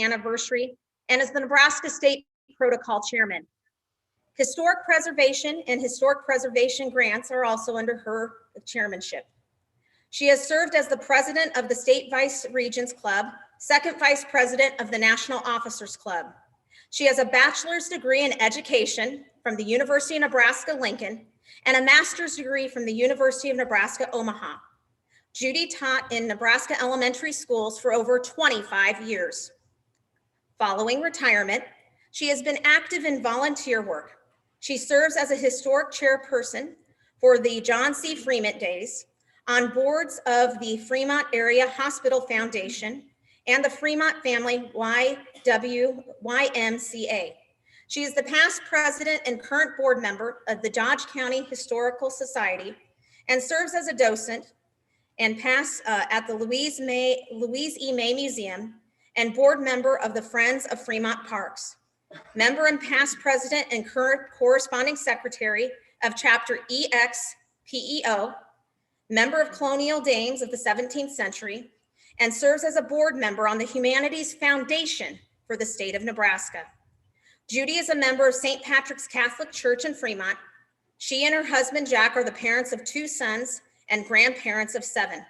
anniversary and is the Nebraska State Protocol Chairman. Historic preservation and historic preservation grants are also under her chairmanship. She has served as the president of the State Vice Regents Club, second vice president of the National Officers Club. She has a bachelor's degree in education from the University of Nebraska-Lincoln and a master's degree from the University of Nebraska-Omaha. Judy taught in Nebraska elementary schools for over 25 years. Following retirement, she has been active in volunteer work. She serves as a historic chairperson for the John C. Fremont Days, on boards of the Fremont Area Hospital Foundation and the Fremont Family YMCA. She is the past president and current board member of the Dodge County Historical Society and serves as a docent and past at the Louise E. May Museum and board member of the Friends of Fremont Parks. Member and past president and current corresponding secretary of Chapter EXPEO, member of Colonial Dames of the 17th century, and serves as a board member on the Humanities Foundation for the state of Nebraska. Judy is a member of St. Patrick's Catholic Church in Fremont. She and her husband, Jack, are the parents of 2 sons and grandparents of 7.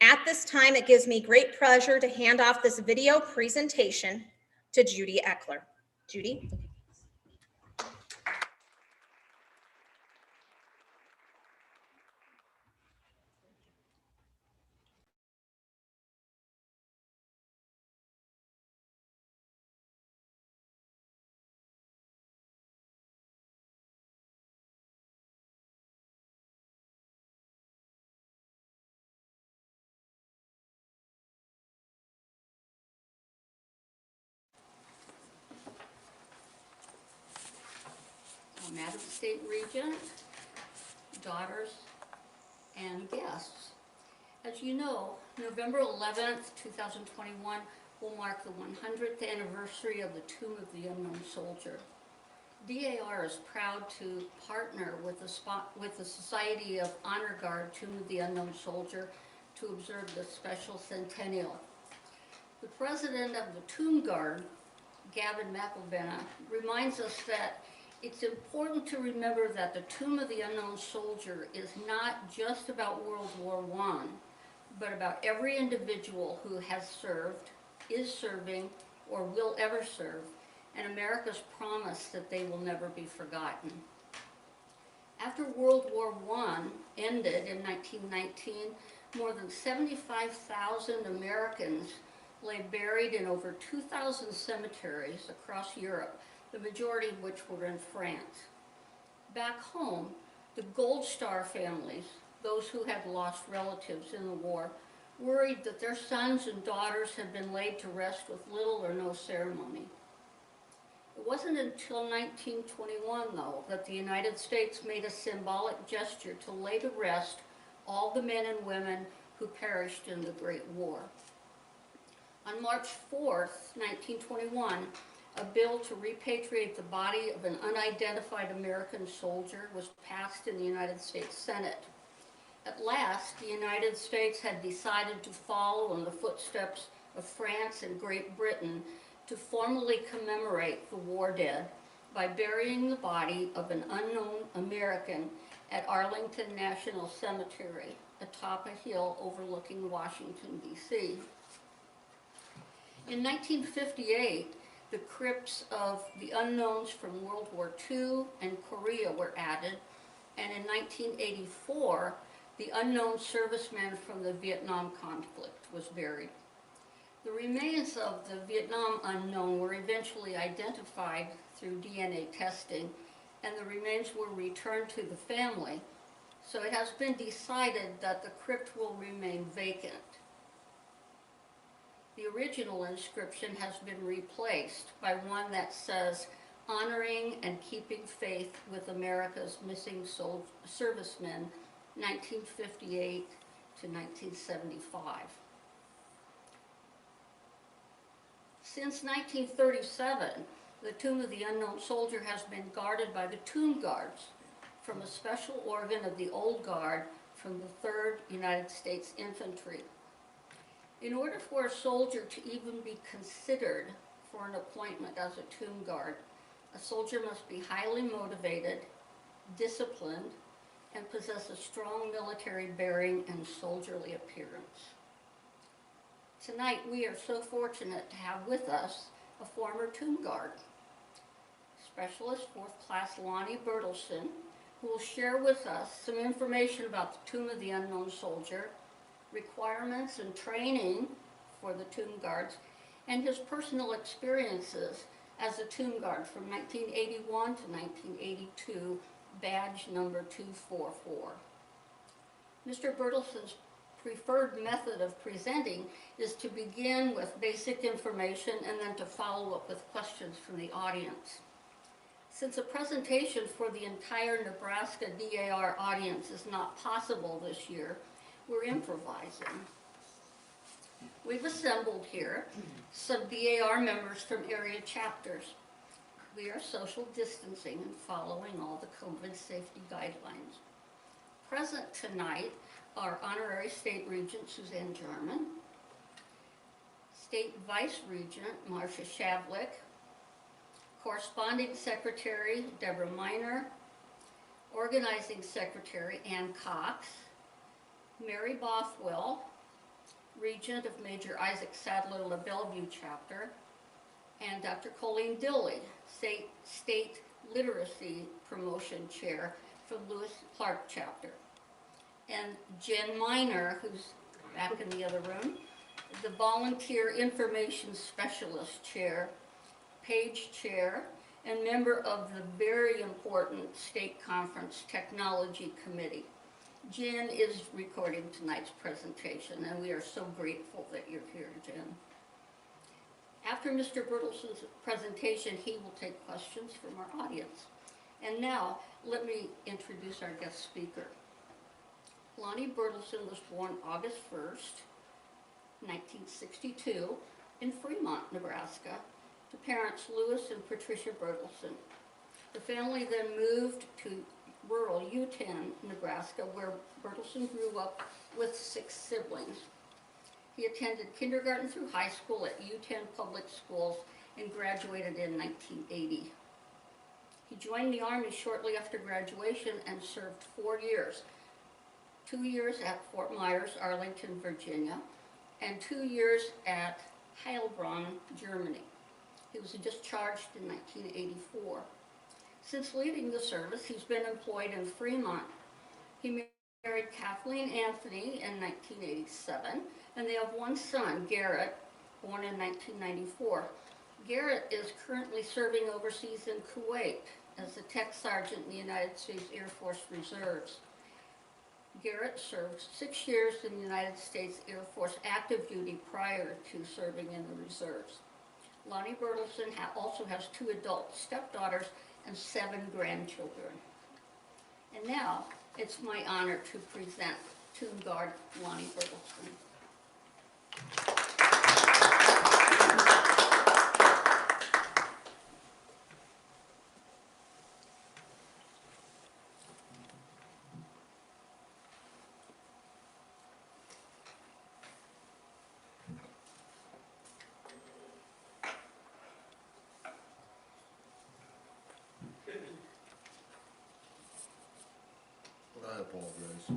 At this time, it gives me great pleasure to hand off this video presentation to Judy Eckler. Judy. Madam State Regent, daughters, and guests. As you know, November 11th, 2021 will mark the 100th anniversary of the Tomb of the Unknown Soldier. DAR is proud to partner with the Society of Honor Guard Tomb of the Unknown Soldier to observe the special centennial. The president of the Tomb Guard, Gavin McElvenna, reminds us that it's important to remember that the Tomb of the Unknown Soldier is not just about World War I, but about every individual who has served, is serving, or will ever serve, and America's promise that they will never be forgotten. After World War I ended in 1919, more than 75,000 Americans lay buried in over 2,000 cemeteries across Europe, the majority of which were in France. Back home, the Gold Star families, those who had lost relatives in the war, worried that their sons and daughters had been laid to rest with little or no ceremony. It wasn't until 1921, though, that the United States made a symbolic gesture to lay to rest all the men and women who perished in the Great War. On March 4th, 1921, a bill to repatriate the body of an unidentified American soldier was passed in the United States Senate. At last, the United States had decided to follow in the footsteps of France and Great Britain to formally commemorate the war dead by burying the body of an unknown American at Arlington National Cemetery atop a hill overlooking Washington, D.C. In 1958, the crypts of the unknowns from World War II and Korea were added, and in 1984, the unknown serviceman from the Vietnam conflict was buried. The remains of the Vietnam unknown were eventually identified through DNA testing, and the remains were returned to the family, so it has been decided that the crypt will remain vacant. The original inscription has been replaced by one that says, "Honoring and keeping faith with America's missing servicemen, 1958 to 1975. Since 1937, the Tomb of the Unknown Soldier has been guarded by the Tomb Guards from a special organ of the Old Guard from the 3rd United States Infantry. In order for a soldier to even be considered for an appointment as a tomb guard, a soldier must be highly motivated, disciplined, and possess a strong military bearing and soldierly appearance. Tonight, we are so fortunate to have with us a former tomb guard, Specialist 4th Class Lonnie Bertelson, who will share with us some information about the Tomb of the Unknown Soldier, requirements and training for the tomb guards, and his personal experiences as a tomb guard from 1981 to 1982, badge number 244. Mr. Bertelson's preferred method of presenting is to begin with basic information and then to follow up with questions from the audience. Since a presentation for the entire Nebraska DAR audience is not possible this year, we're improvising. We've assembled here some DAR members from area chapters. We are social distancing and following all the COVID safety guidelines. Present tonight are Honorary State Regent Suzanne German, State Vice Regent Marcia Shavlik, Corresponding Secretary Deborah Miner, Organizing Secretary Ann Cox, Mary Bothwell, Regent of Major Isaac Sadler La Bellevue Chapter, and Dr. Colleen Dilley, State Literacy Promotion Chair from Lewis Clark Chapter, and Jen Miner, who's back in the other room, the Volunteer Information Specialist Chair, Page Chair, and member of the very important State Conference Technology Committee. Jen is recording tonight's presentation, and we are so grateful that you're here, Jen. After Mr. Bertelson's presentation, he will take questions from our audience. And now, let me introduce our guest speaker. Lonnie Bertelson was born August 1st, 1962, in Fremont, Nebraska, to parents Louis and Patricia Bertelson. The family then moved to rural U-Town, Nebraska, where Bertelson grew up with 6 siblings. He attended kindergarten through high school at U-Town Public Schools and graduated in 1980. He joined the Army shortly after graduation and served 4 years. 2 years at Fort Myers, Arlington, Virginia, and 2 years at Heilbronn, Germany. He was discharged in 1984. Since leaving the service, he's been employed in Fremont. He married Kathleen Anthony in 1987, and they have 1 son, Garrett, born in 1994. Garrett is currently serving overseas in Kuwait as a tech sergeant in the United States Air Force Reserves. Garrett served 6 years in the United States Air Force active duty prior to serving in the reserves. Lonnie Bertelson also has 2 adult stepdaughters and 7 grandchildren. And now, it's my honor to present Tomb Guard Lonnie Bertelson. I apologize.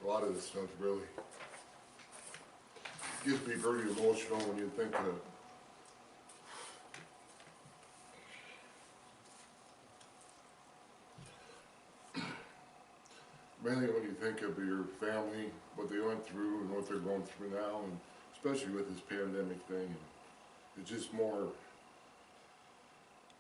A lot of this stuff really gets me very emotional when you think of mainly when you think of your family, what they went through and what they're going through now, and especially with this pandemic thing. It's just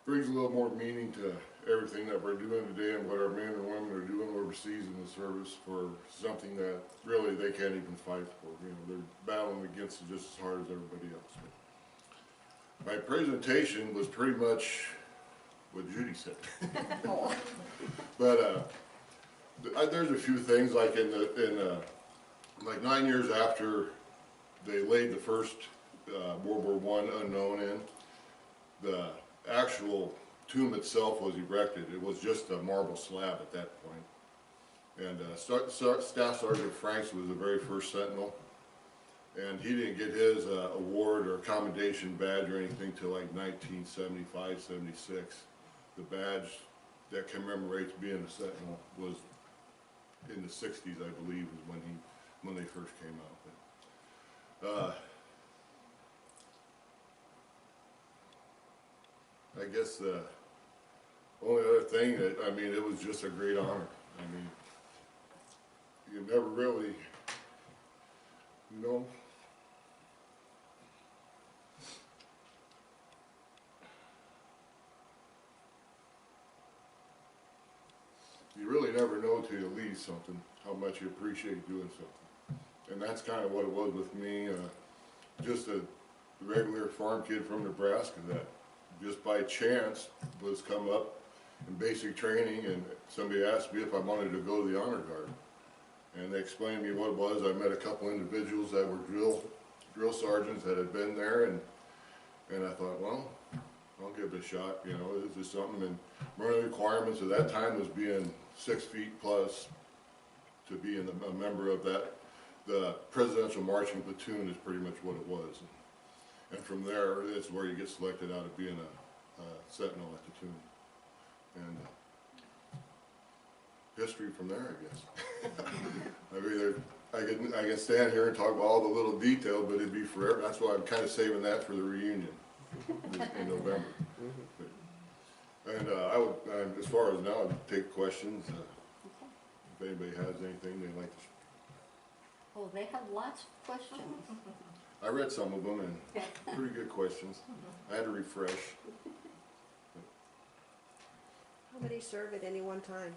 brings a little more meaning to everything that we're doing today and what our men and women are doing overseas in the service for something that really they can't even fight for. You know, they're battling against it just as hard as everybody else. My presentation was pretty much what Judy said. But there's a few things like like 9 years after they laid the first World War I unknown in, the actual tomb itself was erected. It was just a marble slab at that point. And Staff Sergeant Franks was the very first sentinel. And he didn't get his award or commendation badge or anything till like 1975, 76. The badge that commemorates being a Sentinel was in the 60s, I believe, is when they first came out. But, I guess the only other thing that, I mean, it was just a great honor. I mean, you never really, you know, you really never know till you leave something, how much you appreciate doing something. And that's kind of what it was with me, just a regular farm kid from Nebraska that just by chance was come up in basic training, and somebody asked me if I wanted to go to the honor guard. And they explained to me what it was. I met a couple individuals that were drill sergeants that had been there, and I thought, well, I'll give it a shot, you know, this is something. And one of the requirements at that time was being 6 feet plus to be a member of that. The presidential marching platoon is pretty much what it was. And from there, it's where you get selected out of being a sentinel at the platoon. And history from there, I guess. I mean, I can stand here and talk about all the little detail, but it'd be forever. That's why I'm kind of saving that for the reunion in November. And as far as now, I'd take questions. If anybody has anything they'd like to. Oh, they have lots of questions. I read some of them, and pretty good questions. I had to refresh. How many serve at any one time?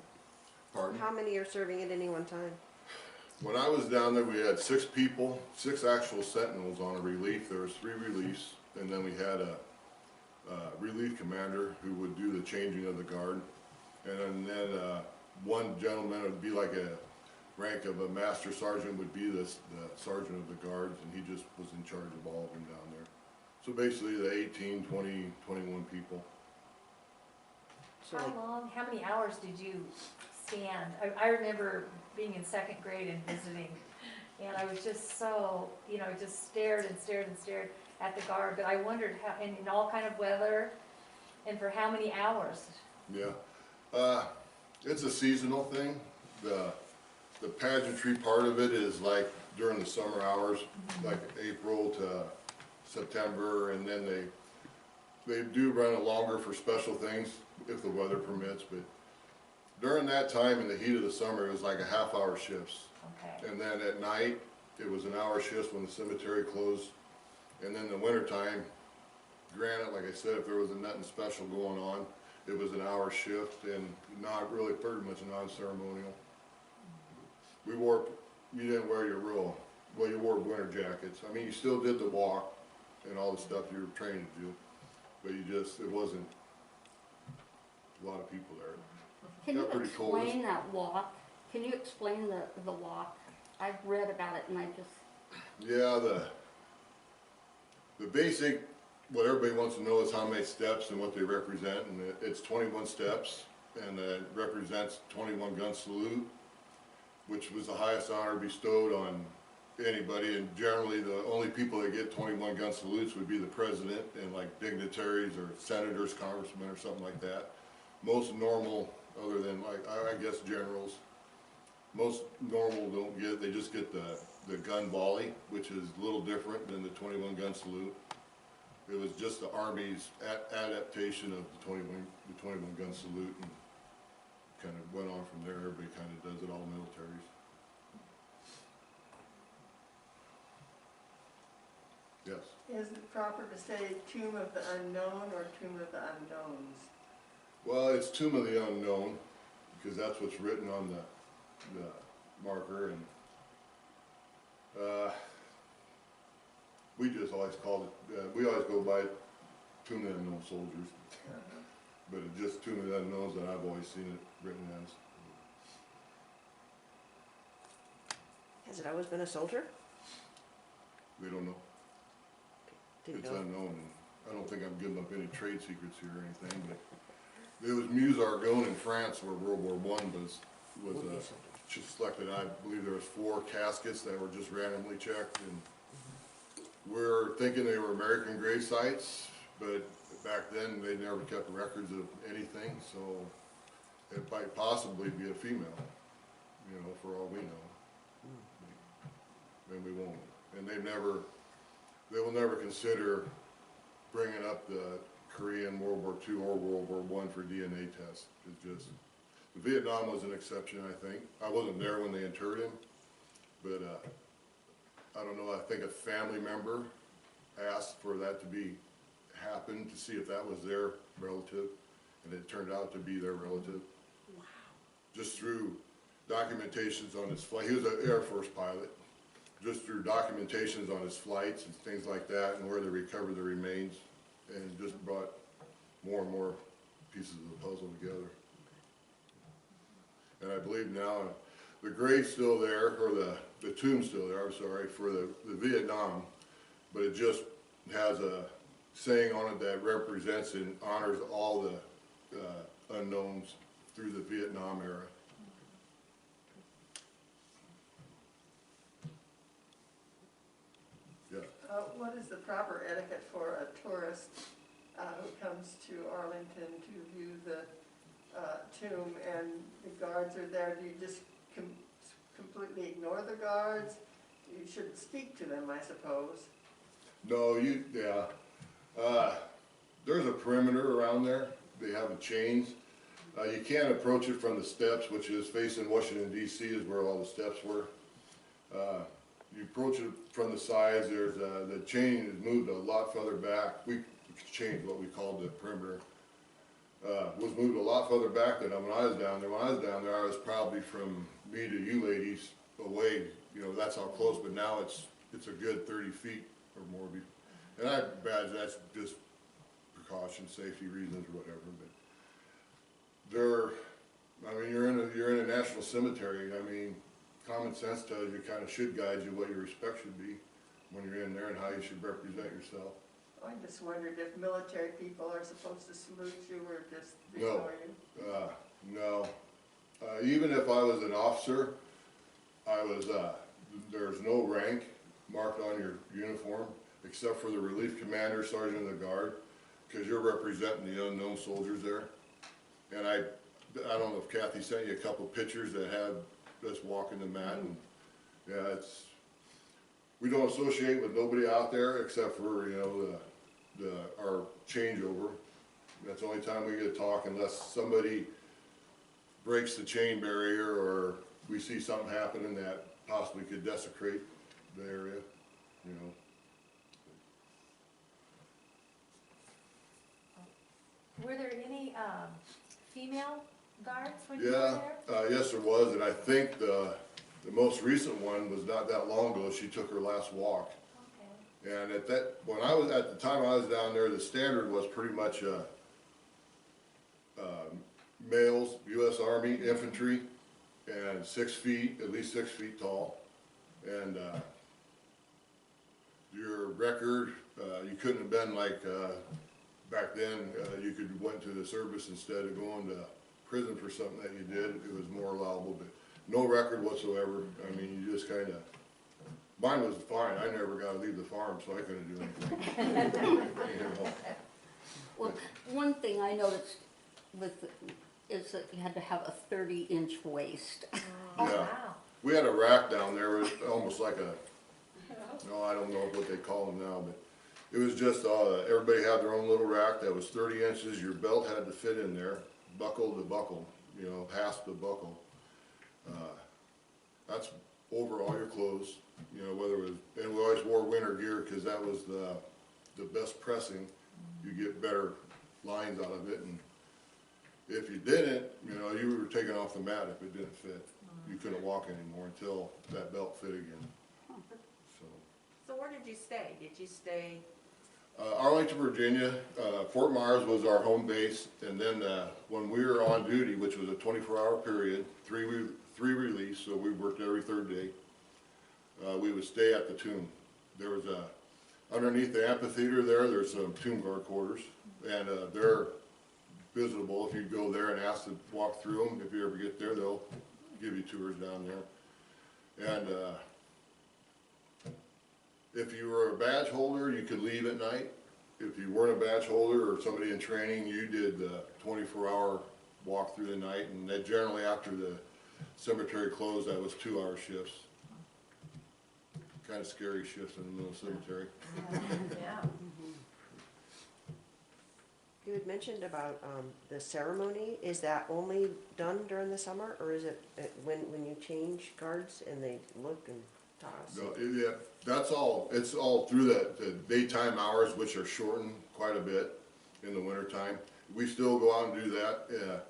Pardon? How many are serving at any one time? When I was down there, we had 6 people, 6 actual sentinels on a relief. There was 3 reliefs, and then we had a relief commander who would do the changing of the guard. And then one gentleman would be like a rank of a master sergeant, would be the sergeant of the guards, and he just was in charge of all of them down there. So basically the 18, 20, 21 people. So How many hours did you stand? I remember being in 2nd grade and visiting, and I was just so, you know, just stared and stared and stared at the guard, but I wondered how, in all kind of weather, and for how many hours? Yeah, it's a seasonal thing. The pageantry part of it is like during the summer hours, like April to September, and then they do run it longer for special things if the weather permits, but during that time in the heat of the summer, it was like a half-hour shifts. Okay. And then at night, it was an hour shift when the cemetery closed. And then the winter time, granted, like I said, if there was nothing special going on, it was an hour shift and not really pretty much non-ceremonial. You didn't wear your well, you wore winter jackets. I mean, you still did the walk and all the stuff you were trained to do, but it wasn't a lot of people there. Can you Got pretty cold. explain that walk? Can you explain the walk? I've read about it and I just... Yeah, the basic, what everybody wants to know is how many steps and what they represent, and it's 21 steps, and it represents 21 gun salute, which was the highest honor bestowed on anybody, and generally the only people that get 21 gun salutes would be the president and like dignitaries or senators, congressmen, or something like that. Most normal, other than like, I guess generals, most normal don't get, they just get the gun volley, which is a little different than the 21 gun salute. It was just the Army's adaptation of the 21 gun salute, and kind of went on from there. Everybody kind of does it, all militaries. Yes. Is it proper to say Tomb of the Unknown or Tomb of the Unknowns? Well, it's Tomb of the Unknown, because that's what's written on the marker, and we just always called it, we always go by Tomb of the Unknown Soldiers, but it's just Tomb of the Unknowns that I've always seen it written as. has it always been a soldier? We don't know. Didn't It's know. unknown, and I don't think I'm giving up any trade secrets here or anything, but it was Meuse-Argonne in France where World War I was Would be a soldier. just selected. I believe there was 4 caskets that were just randomly checked, and we're thinking they were American grave sites, but back then they never kept records of anything, so it might possibly be a female, you know, for all we know. And we won't, and they will never consider bringing up the Korean World War II or World War I for DNA tests. It's just, Vietnam was an exception, I think. I wasn't there when they interred him, but I don't know, I think a family member asked for that to be happen to see if that was their relative, and it turned out to be their relative. Wow. Just through documentations on his flight, he was an Air Force pilot, just through documentations on his flights and things like that, and where they recovered the remains, and just brought more and more pieces of the puzzle together. And I believe now the grave's still there, or the tomb's still there, I'm sorry, for the Vietnam, but it just has a saying on it that represents and honors all the unknowns through the Vietnam era. Yeah. What is the proper etiquette for a tourist who comes to Arlington to view the tomb and the guards are there? Do you just completely ignore the guards? You should speak to them, I suppose. No, there's a perimeter around there. They have the chains. You can't approach it from the steps, which is facing Washington DC is where all the steps were. You approach it from the sides, there's the chain is moved a lot further back. We changed what we called the perimeter. Was moved a lot further back than when I was down there. When I was down there, I was probably from me to you ladies away. You know, that's how close, but now it's a good 30 feet or more. And I imagine that's just precaution, safety reasons or whatever, but I mean, you're in a national cemetery. I mean, common sense tells you kind of should guide you what your respect should be when you're in there and how you should represent yourself. I just wondered if military people are supposed to salute you or just ignore you. No. Even if I was an officer, there's no rank marked on your uniform except for the relief commander, sergeant of the guard, because you're representing the unknown soldiers there. And I don't know if Kathy sent you a couple pictures that had us walking the mat, and yeah, we don't associate with nobody out there except for, you know, our changeover. That's the only time we get to talk, unless somebody breaks the chain barrier or we see something happening that possibly could desecrate the area, you know. Were there any female guards when you were there? Yes, there was, and I think the most recent one was not that long ago. She took her last walk. Okay. And at the time I was down there, the standard was pretty much males, U.S. Army, infantry, and 6 feet, at least 6 feet tall. And your record, you couldn't have been like, back then, you could went to the service instead of going to prison for something that you did. It was more allowable, but no record whatsoever. I mean, you just kind of, mine was fine. I never got to leave the farm, so I couldn't do anything. You know. Well, one thing I noticed is that you had to have a 30-inch waist. Oh, Yeah. wow. We had a rack down there, it was almost like no, I don't know what they call them now, but it was just, everybody had their own little rack that was 30 inches, your belt had to fit in there, buckle to buckle, you know, hasp to buckle. That's over all your clothes, you know, whether it was, and we always wore winter gear because that was the best pressing. You get better lines out of it, and if you didn't, you know, you were taken off the mat if it didn't fit. You couldn't walk anymore until that belt fit again. So where did you stay? Did you stay? Arlington, Virginia, Fort Myers was our home base, and then when we were on duty, which was a 24-hour period, three release, so we worked every third day, we would stay at the tomb. There was underneath the amphitheater there's some tomb guard quarters, and they're visitable if you go there and ask to walk through them. If you ever get there, they'll give you tours down there. And if you were a badge holder, you could leave at night. If you weren't a badge holder or somebody in training, you did the 24-hour walk through the night, and that generally after the cemetery closed, that was 2-hour shifts. Kind of scary shifts in the middle of the cemetery. Yeah. You had mentioned about the ceremony. Is that only done during the summer, or is it when you change guards and they look and toss? No, yeah, that's all, it's all through the daytime hours, which are shortened quite a bit in the wintertime. We still go out and do that.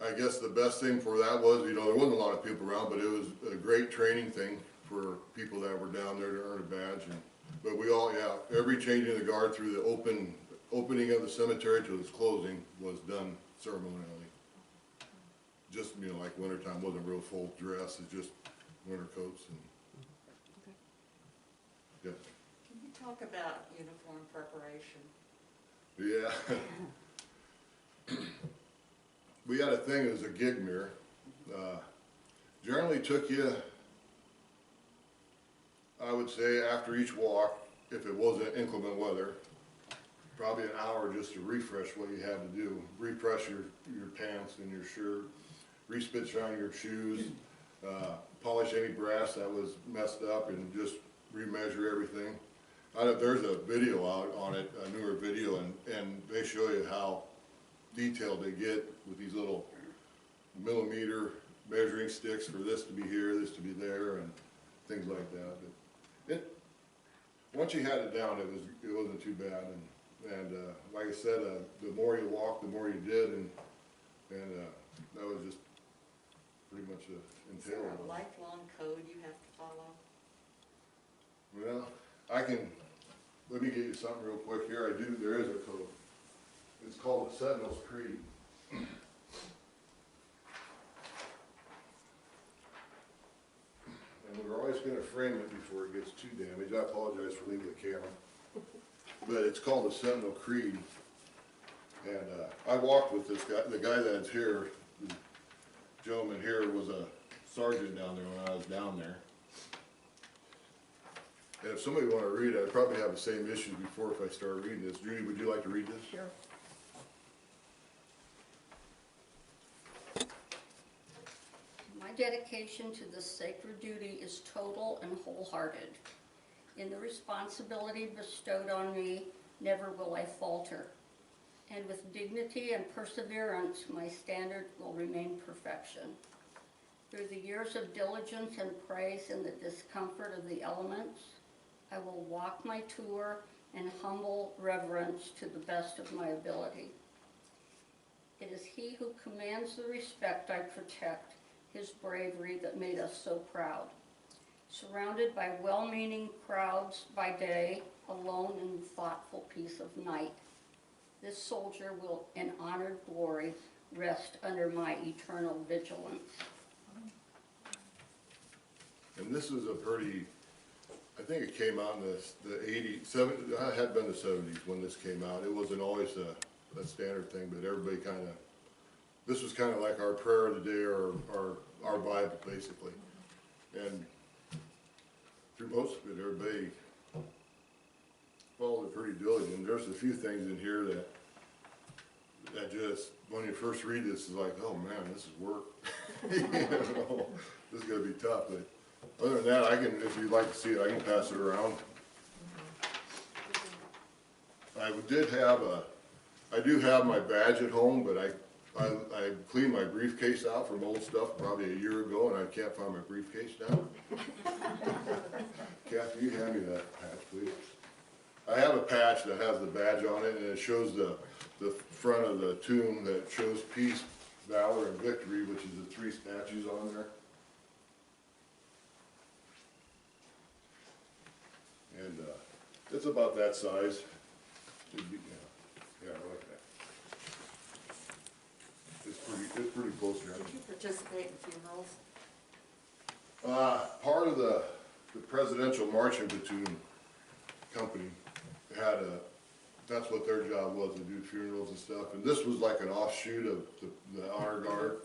I guess the best thing for that was, you know, there wasn't a lot of people around, but it was a great training thing for people that were down there to earn a badge. But we all, yeah, every changing of the guard through the opening of the cemetery to its closing was done ceremonially. Just, you know, like wintertime, wasn't real full dress, it's just winter coats and, yeah. Can you talk about uniform preparation? Yeah. We had a thing, it was a gig mirror. Generally took you, I would say after each walk, if it wasn't inclement weather, probably an hour just to refresh what you had to do. Refresh your pants and your shirt, re-spit shine your shoes, polish any brass that was messed up and just remeasure everything. There's a video out on it, a newer video, and they show you how detailed they get with these little millimeter measuring sticks for this to be here, this to be there, and things like that. But once you had it down, it wasn't too bad. And like I said, the more you walked, the more you did, and that was just pretty much Is there entailed. a lifelong code you have to follow? Well, let me get you something real quick here. There is a code. It's called the Sentinel's Creed. And we're always gonna frame it before it gets too damaged. I apologize for leaving the camera. But it's called the Sentinel Creed. And I walked with this guy, the guy that's here, the gentleman here was a sergeant down there when I was down there. And if somebody wanted to read it, I'd probably have the same issues before if I started reading this. Judy, would you like to read this? Sure. My dedication to this sacred duty is total and wholehearted. In the responsibility bestowed on me, never will I falter. And with dignity and perseverance, my standard will remain perfection. Through the years of diligence and praise and the discomfort of the elements, I will walk my tour in humble reverence to the best of my ability. It is he who commands the respect I protect, his bravery that made us so proud. Surrounded by well-meaning crowds by day, alone in thoughtful peace of night, this soldier will in honored glory rest under my eternal vigilance. And this is a pretty, I think it came out in the 80s, 70s, it had been the 70s when this came out. It wasn't always a standard thing, but everybody kind of, this was kind of like our prayer of the day or our Bible, basically. And through most of it, everybody followed it pretty diligent. There's a few things in here that just, when you first read this, is like, oh man, this is work. You know, this is gonna be tough. But other than that, I can, if you'd like to see it, I can pass it around. I do have my badge at home, but I cleaned my briefcase out from old stuff probably a year ago, and I can't find my briefcase now. Kathy, you hand me that patch, please. I have a patch that has the badge on it, and it shows the front of the tomb that shows peace, valor, and victory, which is the 3 statues on there. And it's about that size. It'd be, yeah, like that. It's pretty close here. Did you participate in funerals? Part of the presidential marching platoon company had that's what their job was, to do funerals and stuff. And this was like an offshoot of the honor guard,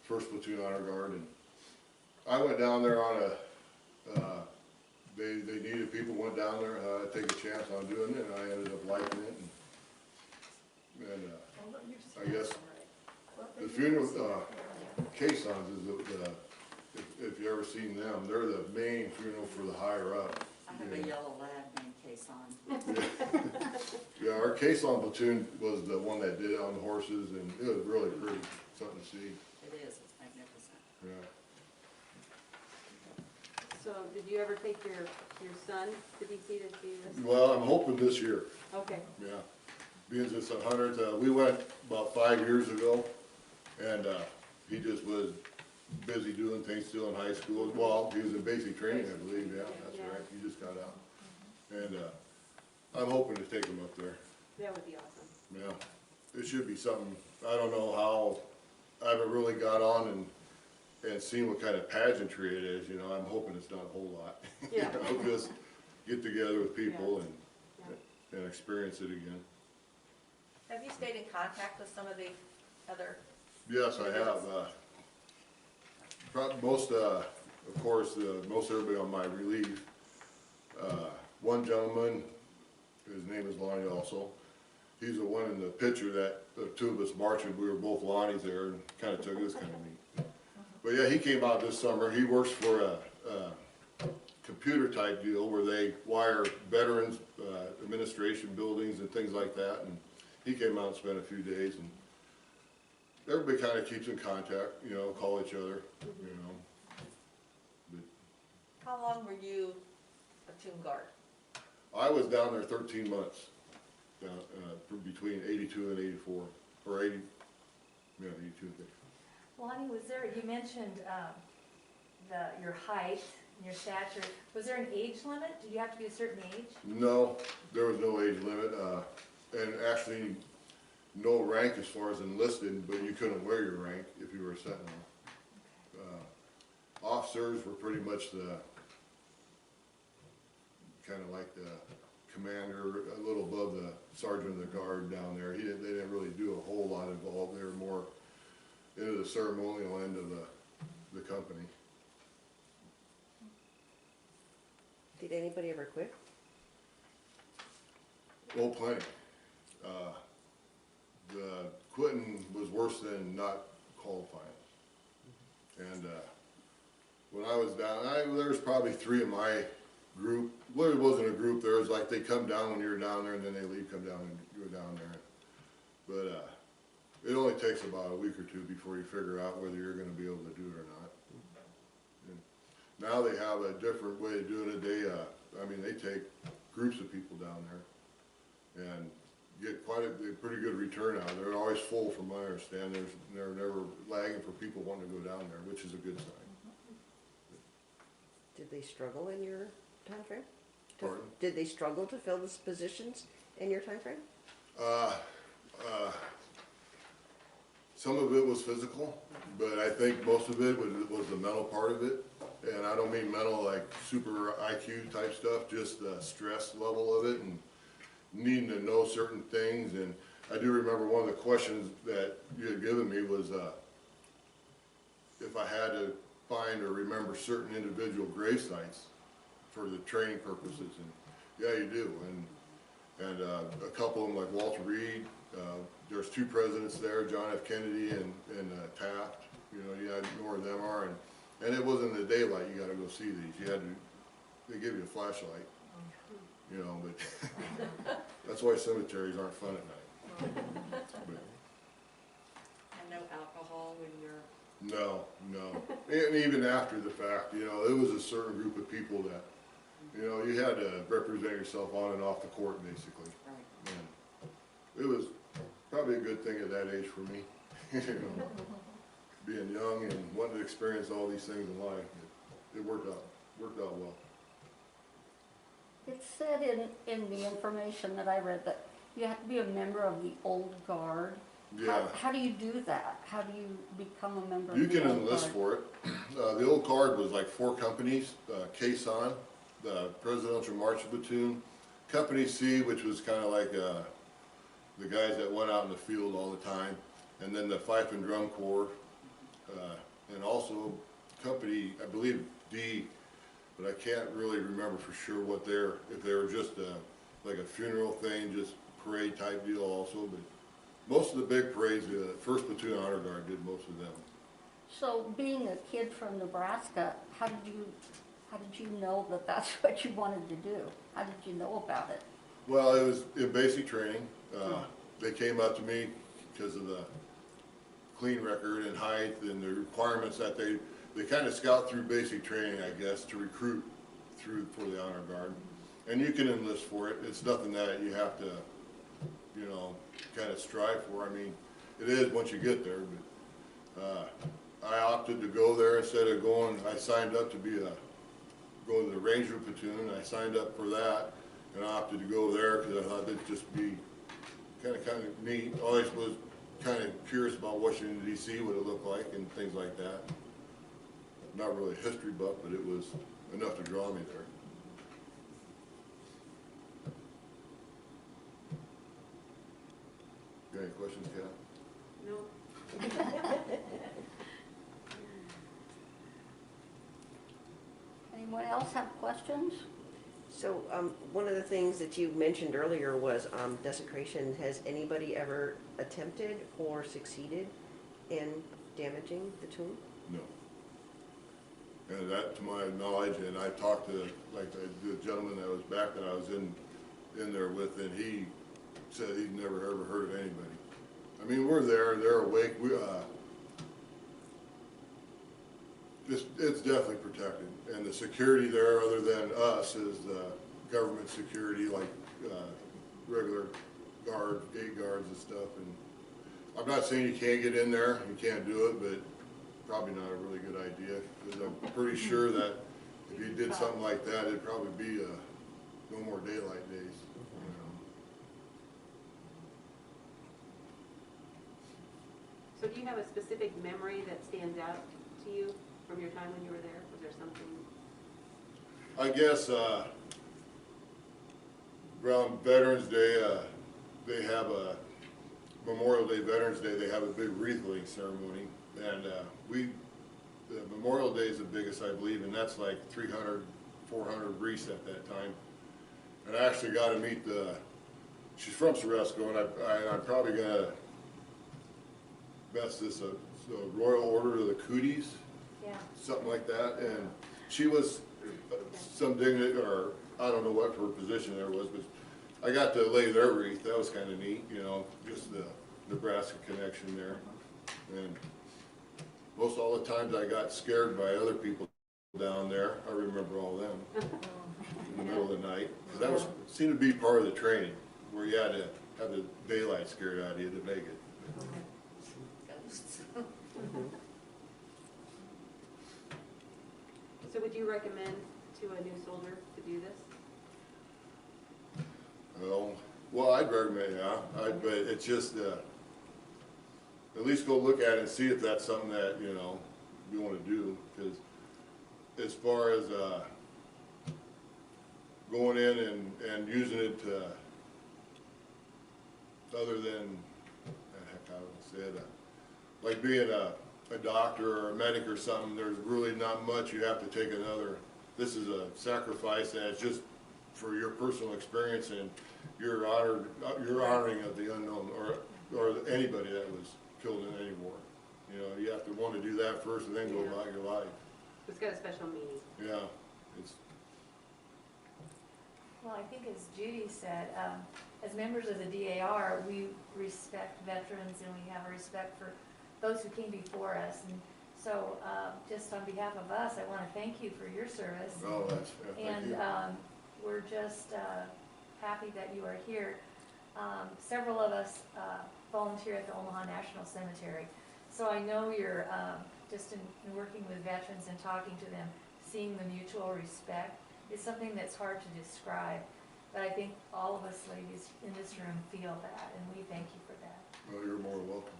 1st Platoon Honor Guard. And I went down there on a they needed people, went down there, take a chance on doing it, and I ended up liking it. And I guess the funeral, caissons is if you ever seen them, they're the main funeral for the higher up. I have a yellow lad named Kason. Yeah, our caisson platoon was the one that did it on the horses, and it was really pretty, something to see, It is, it's magnificent. yeah. So did you ever take your son to DC to see this? Well, I'm hoping this year, Okay, yeah. Being it's 100th, we went about 5 years ago, and he just was busy doing things still in high school. Well, he was in basic training, I believe, yeah, that's right, he just got out. And I'm hoping to take him up there, that would be awesome. yeah. It should be something, I don't know how, I haven't really got on and seen what kind of pageantry it is, you know, I'm hoping it's not a whole lot. You Yeah. know, just get together with people Yeah. and experience it again. Have you stayed in contact with some of the other? Yes, I have, most, of course, most everybody on my relief. One gentleman, his name is Lonnie also, he's the one in the picture that the two of us marching, we were both Lonnies there, and kinda took this kinda neat. But yeah, he came out this summer, he works for a computer type deal where they wire veterans, administration buildings and things like that, and he came out and spent a few days, and everybody kinda keeps in contact, you know, call each other, you know. But How long were you a tomb guard? I was down there 13 months, between 82 and 84, or 80, yeah, 82 I think. Lonnie, was there, you mentioned, your height and your stature, was there an age limit? Did you have to be a certain age? No, there was no age limit, and actually no rank as far as enlisted, but you couldn't wear your rank if you were a sentinel. Officers were pretty much kind of like the commander, a little above the sergeant of the guard down there. They didn't really do a whole lot involved. They were more into the ceremonial end of the company. Did anybody ever quit? Oh, plenty. The quitting was worse than not qualifying. And when I was down, there was probably 3 in my group. Well, it wasn't a group. There was like they come down when you were down there, and then they leave, come down when you were down there. But it only takes about a week or 2 before you figure out whether you're going to be able to do it or not. And now they have a different way of doing it. They take groups of people down there and get quite a pretty good return out. They're always full, from my understanding. They're never lagging for people wanting to go down there, which is a good sign. Did they struggle in your time frame? Pardon? Did they struggle to fill those positions in your time frame? Some of it was physical, but I think most of it was the mental part of it. And I don't mean mental like super IQ type stuff, just the stress level of it and needing to know certain things. And I do remember one of the questions that you had given me was if I had to find or remember certain individual grave sites for the training purposes. And yeah, you do. And a couple of them, like Walter Reed, there's 2 presidents there, John F. Kennedy and Taft. You know, you had to know where them are. And it wasn't in the daylight, you gotta go see these. They give you a flashlight, you know, but that's why cemeteries aren't fun at night. But, And no alcohol when you're, no. And even after the fact, you know, it was a certain group of people that, you know, you had to represent yourself on and off the court, basically. right. And it was probably a good thing at that age for me, you know, being young and wanting to experience all these things in life. It worked out well. It said in the information that I read that you have to be a member of the old guard. Yeah, How do you do that? How do you become a member of you the can old enlist guard? for it. The old guard was like 4 companies, Kason, the Presidential Marching Platoon, Company C, which was kind of like the guys that went out in the field all the time, and then the Fife and Drum Corps, and also Company, I believe D, but I can't really remember for sure if they were just like a funeral thing, just parade type deal also, but most of the big parades, First Platoon Honor Guard did most of them. So being a kid from Nebraska, how did you know that that's what you wanted to do? How did you know about it? Well, it was in basic training. They came up to me because of the clean record and height and the requirements that they kind of scout through basic training, I guess, to recruit for the Honor Guard. And you can enlist for it. It's nothing that you have to, you know, kind of strive for. I mean, it is once you get there, but I opted to go there instead of going. I signed up to going to the Ranger Platoon. I signed up for that and I opted to go there because I thought it'd just be kind of neat. Always was kind of curious about Washington D.C., what it looked like and things like that. Not really a history buff, but it was enough to draw me there. Got any questions, Kat? No. Anyone else have questions? So, one of the things that you mentioned earlier was, desecration. Has anybody ever attempted or succeeded in damaging the tomb? No. And that, to my knowledge, and I talked to, like, the gentleman that was back that I was in there with, and he said he'd never ever heard of anybody. I mean, we're there, they're awake, it's definitely protected. And the security there, other than us, is government security, like regular gate guards and stuff. And I'm not saying you can't get in there, you can't do it, but probably not a really good idea. Because I'm pretty sure that if you did something like that, it'd probably be no more daylight days. You know. So do you have a specific memory that stands out to you from your time when you were there? Was there something? I guess around Veterans Day, they have a Memorial Day, Veterans Day, they have a big wreath-laying ceremony. And the Memorial Day is the biggest, I believe, and that's like 300, 400 wreaths at that time. And I actually got to meet she's from Ceresco, and I'm probably going to best this, Royal Order of the Cooties. Yeah. Something like that, and she was some dignity, or I don't know what her position there was, but I got to lay their wreath. That was kind of neat, you know, just the Nebraska connection there. And most all the times I got scared by other people down there, I remember all them in the middle of the night. 'Cause that seemed to be part of the training, where you had to have the daylight scared out of you to make it. So would you recommend to a new soldier to do this? Well, I'd recommend, yeah, but it's just, at least go look at it and see if that's something that, you know, you want to do. Because as far as going in and using it to, other than, heck, I would say it, like being a doctor or a medic or something, there's really not much. You have to take this is a sacrifice that's just for your personal experience and your honoring of the unknown or anybody that was killed in any war. You know, you have to want to do that first and then go about your life. It's got a special meaning. Yeah, it's. Well, I think as Judy said, as members of the DAR, we respect veterans and we have a respect for those who came before us. And so just on behalf of us, I want to thank you for your service. Oh, that's, yeah, thank you. We're just happy that you are here. Several of us volunteer at the Omaha National Cemetery. So I know you're just in working with veterans and talking to them, seeing the mutual respect is something that's hard to describe. But I think all of us ladies in this room feel that, and we thank you for that. Well, you're more welcome.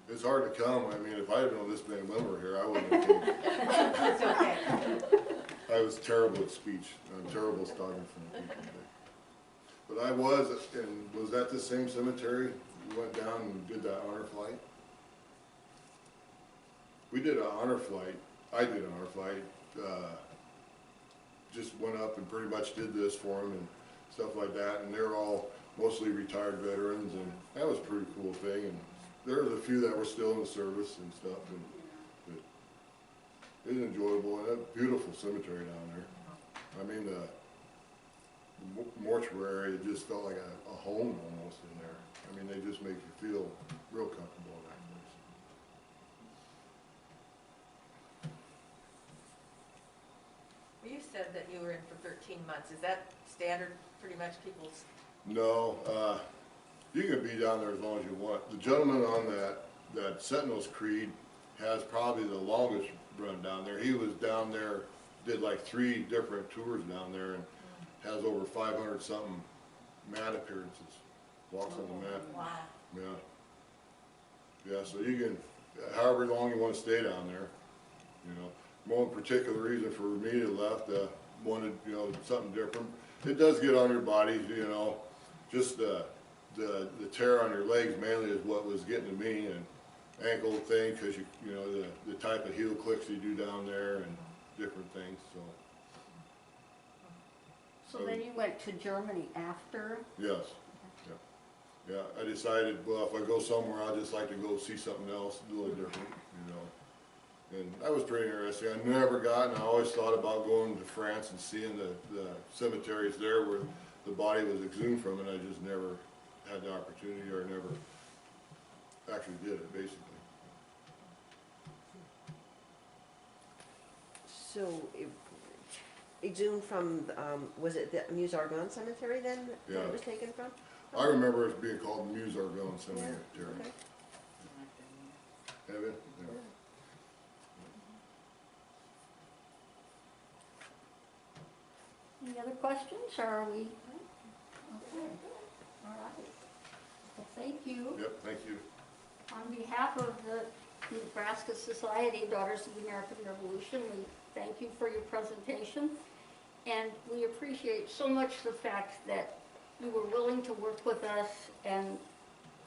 It's hard to come. I mean, if I had known this many women were here, I wouldn't have come. It's okay. I was terrible at speech. I'm terrible at starting from people. But I was at the same cemetery. We went down and did that honor flight. We did an honor flight. I did an honor flight just went up and pretty much did this for them and stuff like that, and they're all mostly retired veterans, and that was a pretty cool thing. And there was a few that were still in the service and stuff, and it was enjoyable, and a beautiful cemetery down there. I mean, the mortuary, it just felt like a home almost in there. I mean, they just make you feel real comfortable in that place. Well, you said that you were in for 13 months. Is that standard, pretty much people's? No, you can be down there as long as you want. The gentleman on that Sentinels Creed has probably the longest run down there. He was down there, did like 3 different tours down there, and has over 500 something mat appearances. Walks on the mat. Wow. Yeah. Yeah, so you can, however long you want to stay down there, you know. One particular reason for me to left, wanted, you know, something different. It does get on your body, you know, just the tear on your legs mainly is what was getting to me, and ankle thing, because you know, the type of heel clicks you do down there and different things, so. So then you went to Germany after? Yes, yeah. Yeah, I decided, well, if I go somewhere, I'd just like to go see something else, a little different, you know. And that was pretty interesting. I never got, and I always thought about going to France and seeing the cemeteries there where the body was exhumed from, and I just never had the opportunity, or never actually did it, basically. So, exhumed from, was it the Meuse-Argonne Cemetery then that Yeah. it was taken from? I remember it being called Meuse-Argonne Cemetery. Okay. Have it? Yeah. Any other questions, or are we? Okay, all right. Well, thank you. Yep, thank you. On behalf of the Nebraska Society of Daughters of the American Revolution, we thank you for your presentation. And we appreciate so much the fact that you were willing to work with us and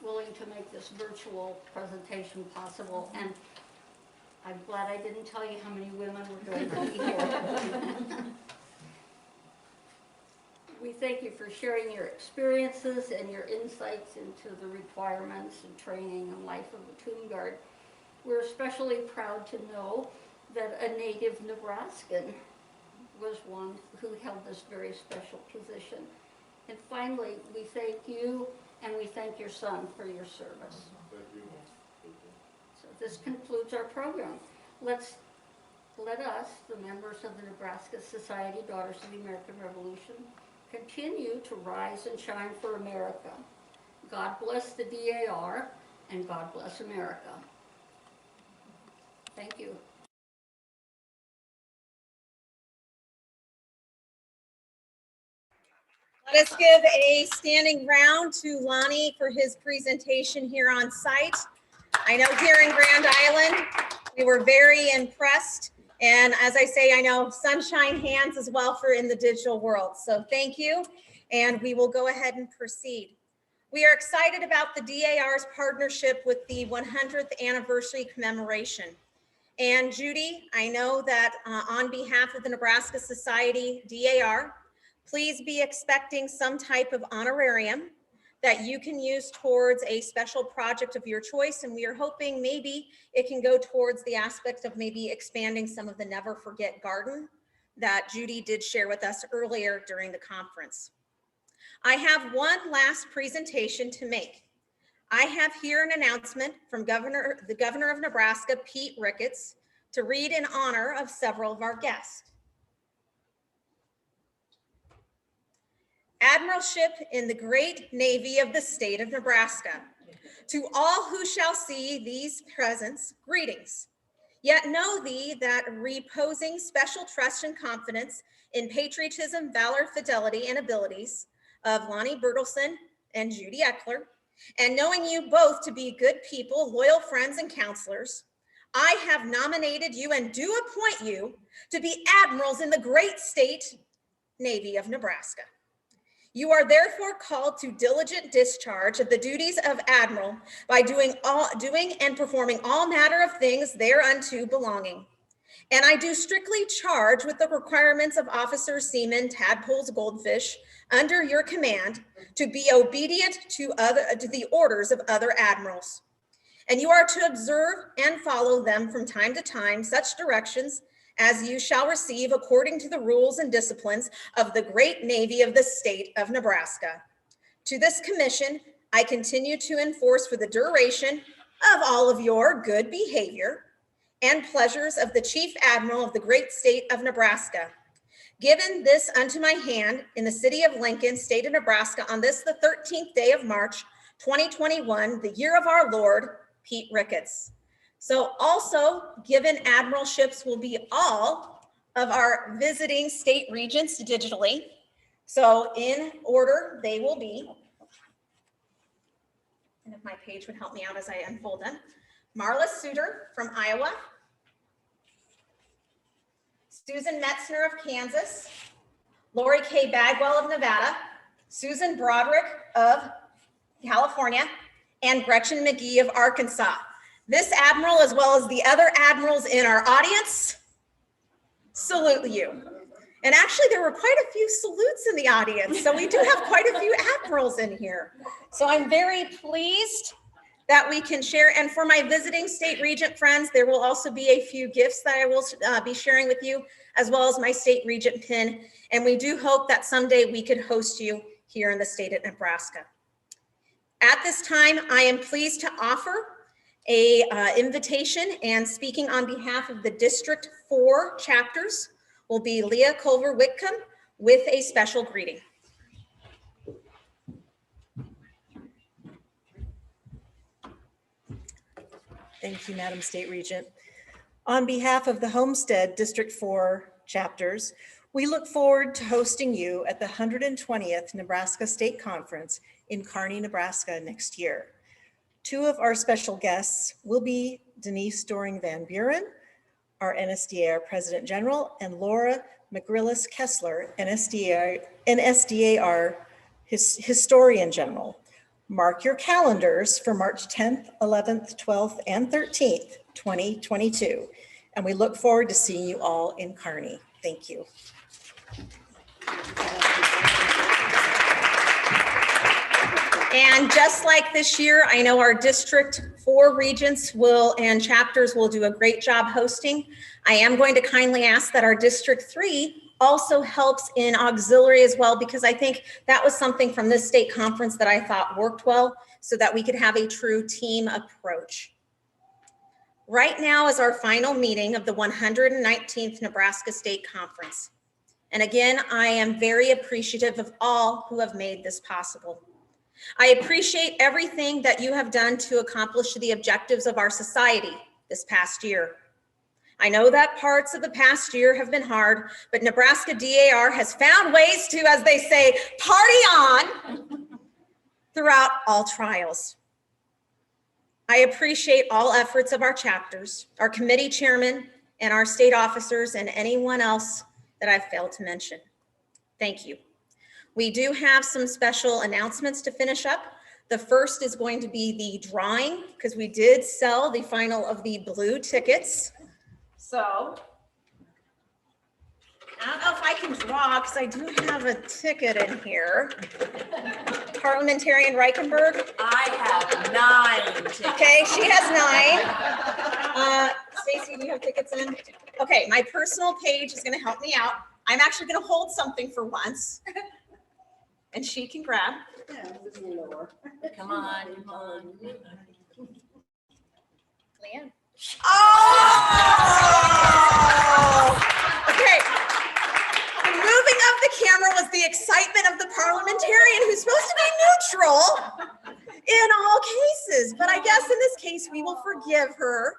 willing to make this virtual presentation possible. And I'm glad I didn't tell you how many women were going to be here. We thank you for sharing your experiences and your insights into the requirements and training and life of the Tomb Guard. We're especially proud to know that a native Nebraskan was one who held this very special position. And finally, we thank you and we thank your son for your service. Thank you. So this concludes our program. Let us, the members of the Nebraska Society Daughters of the American Revolution, continue to rise and shine for America. God bless the DAR, and God bless America. Thank you. Let us give a standing round to Lonnie for his presentation here on site. I know here in Grand Island, we were very impressed. And as I say, I know sunshine hands as well for in the digital world. So thank you. And we will go ahead and proceed. We are excited about the DAR's partnership with the 100th anniversary commemoration. And Judy, I know that on behalf of the Nebraska Society DAR, please be expecting some type of honorarium that you can use towards a special project of your choice. And we are hoping maybe it can go towards the aspect of maybe expanding some of the Never Forget Garden that Judy did share with us earlier during the conference. I have one last presentation to make. I have here an announcement from the Governor of Nebraska, Pete Ricketts, to read in honor of several of our guests. Admiralship in the great Navy of the state of Nebraska. To all who shall see these presents, greetings. Yet know thee that reposing special trust and confidence in patriotism, valor, fidelity, and abilities of Lonnie Bertelson and Judy Eckler, and knowing you both to be good people, loyal friends, and counselors, I have nominated you and do appoint you to be admirals in the great state Navy of Nebraska. You are therefore called to diligent discharge of the duties of admiral by doing and performing all manner of things thereunto belonging, And I do strictly charge with the requirements of officers, seamen, tadpoles, goldfish, under your command to be obedient to the orders of other admirals. And you are to observe and follow them from time to time, such directions as you shall receive according to the rules and disciplines of the great Navy of the state of Nebraska. To this commission, I continue to enforce for the duration of all of your good behavior and pleasures of the Chief Admiral of the great state of Nebraska. Given this unto my hand in the city of Lincoln, state of Nebraska, on this the 13th day of March, 2021, the year of our Lord, Pete Ricketts. So also given admiralships will be all of our visiting state regents digitally. So in order they will be, and if my page would help me out as I unfold them, Marla Suter from Iowa, Susan Metzner of Kansas, Lori K. Bagwell of Nevada, Susan Broderick of California, and Gretchen McGee of Arkansas. This admiral, as well as the other admirals in our audience, salute you. And actually, there were quite a few salutes in the audience, so we do have quite a few admirals in here. So I'm very pleased that we can share. And for my visiting state regent friends, there will also be a few gifts that I will be sharing with you, as well as my state regent pin. And we do hope that someday we could host you here in the state of Nebraska. At this time, I am pleased to offer a invitation, and speaking on behalf of the District 4 chapters will be Leah Culver Whitcomb with a special greeting. Thank you, Madam State Regent. On behalf of the Homestead District 4 chapters, we look forward to hosting you at the 120th Nebraska State Conference in Kearney, Nebraska next year. Two of our special guests will be Denise Doring Van Buren, our NSDAR President General, and Laura McGrillis Kessler, NSDAR Historian General. Mark your calendars for March 10th, 11th, 12th, and 13th, 2022. And we look forward to seeing you all in Kearney. Thank you. And just like this year, I know our District 4 regents and chapters will do a great job hosting. I am going to kindly ask that our District 3 also helps in auxiliary as well, because I think that was something from this state conference that I thought worked well, so that we could have a true team approach. Right now is our final meeting of the 119th Nebraska State Conference. And again, I am very appreciative of all who have made this possible. I appreciate everything that you have done to accomplish the objectives of our society this past year. I know that parts of the past year have been hard, but Nebraska DAR has found ways to, as they say, party on throughout all trials. I appreciate all efforts of our chapters, our committee chairmen, and our state officers, and anyone else that I've failed to mention. Thank you. We do have some special announcements to finish up. The first is going to be the drawing, because we did sell the final of the blue tickets. So I don't know if I can draw, because I do have a ticket in here. Parliamentarian Reichenberg. I have 9 tickets. Okay, she has 9. Stacy, do you have tickets in? Okay, my personal page is going to help me out. I'm actually going to hold something for once. And she can grab. Come on. Leanne. Oh! Okay. The moving of the camera was the excitement of the parliamentarian who's supposed to be neutral in all cases. But I guess in this case, we will forgive her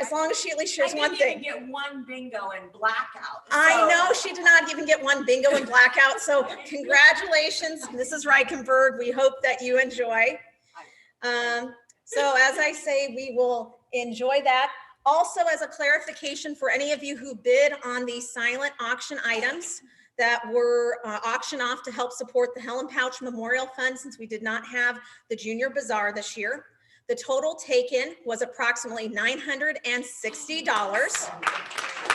as long as she at least shares one thing. I didn't even get one bingo and blackout. I know she did not even get one bingo and blackout. So congratulations, Mrs. Reichenberg. We hope that you enjoy. So as I say, we will enjoy that. Also, as a clarification for any of you who bid on the silent auction items that were auctioned off to help support the Helen Pouch Memorial Fund, since we did not have the Junior Bazaar this year, The total taken was approximately $960.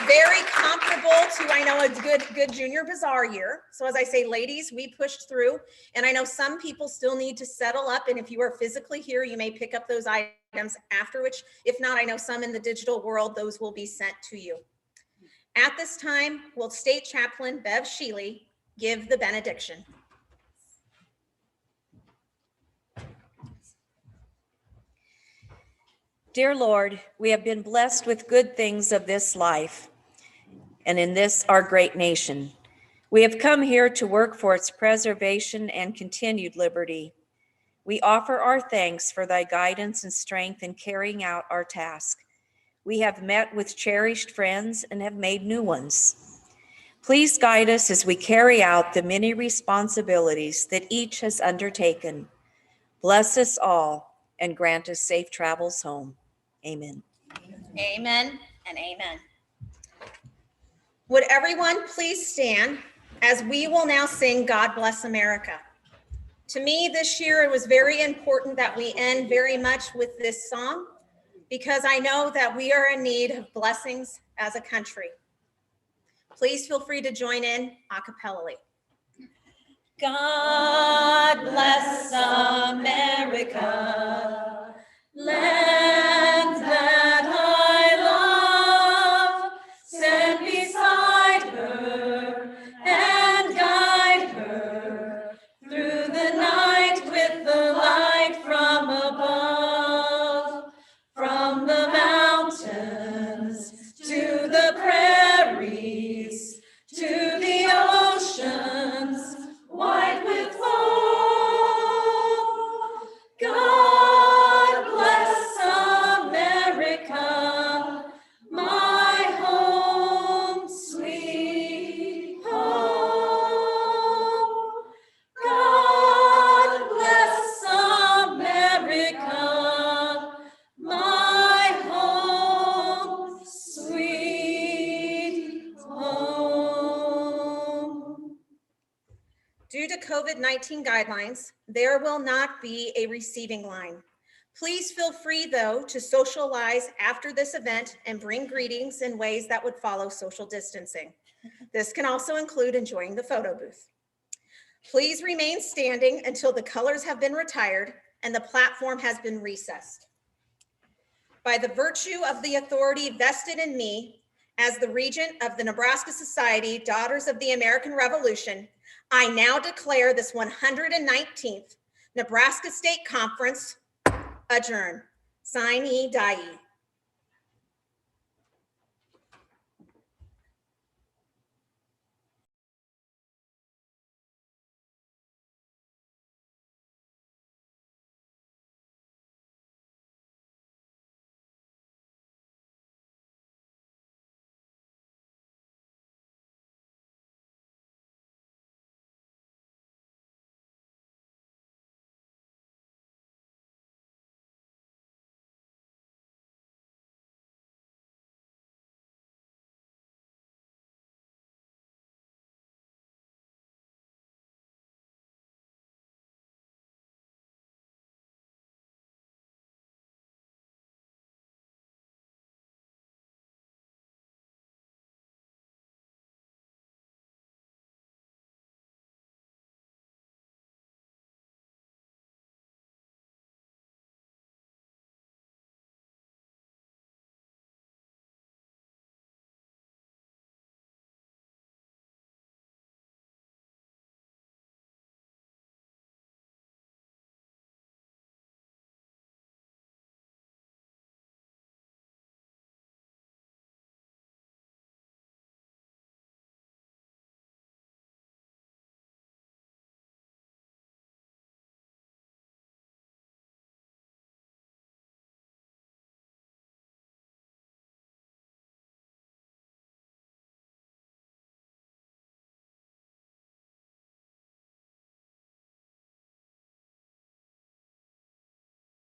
Very comparable to, I know, a good junior bazaar year. So as I say, ladies, we pushed through, and I know some people still need to settle up, and if you are physically here, you may pick up those items after, which if not, I know some in the digital world, those will be sent to you. At this time, will State Chaplain Bev Sheely give the benediction. Dear Lord, we have been blessed with good things of this life and in this our great nation. We have come here to work for its preservation and continued liberty. We offer our thanks for thy guidance and strength in carrying out our task. We have met with cherished friends and have made new ones. Please guide us as we carry out the many responsibilities that each has undertaken. Bless us all and grant us safe travels home. Amen. Amen and amen. Would everyone please stand as we will now sing God Bless America. To me, this year, it was very important that we end very much with this song because I know that we are in need of blessings as a country. Please feel free to join in a cappella. God bless America, land that I love, stand beside her and guide her through the night with the light from above, from the mountains to the prairies, to the oceans white with foam. God bless America, my home, sweet home. God bless America, my home, sweet home. Due to COVID-19 guidelines, there will not be a receiving line. Please feel free, though, to socialize after this event and bring greetings in ways that would follow social distancing. This can also include enjoying the photo booth. Please remain standing until the colors have been retired and the platform has been recessed. By the virtue of the authority vested in me as the Regent of the Nebraska Society Daughters of the American Revolution, I now declare this 119th Nebraska State Conference adjourned. Sine die.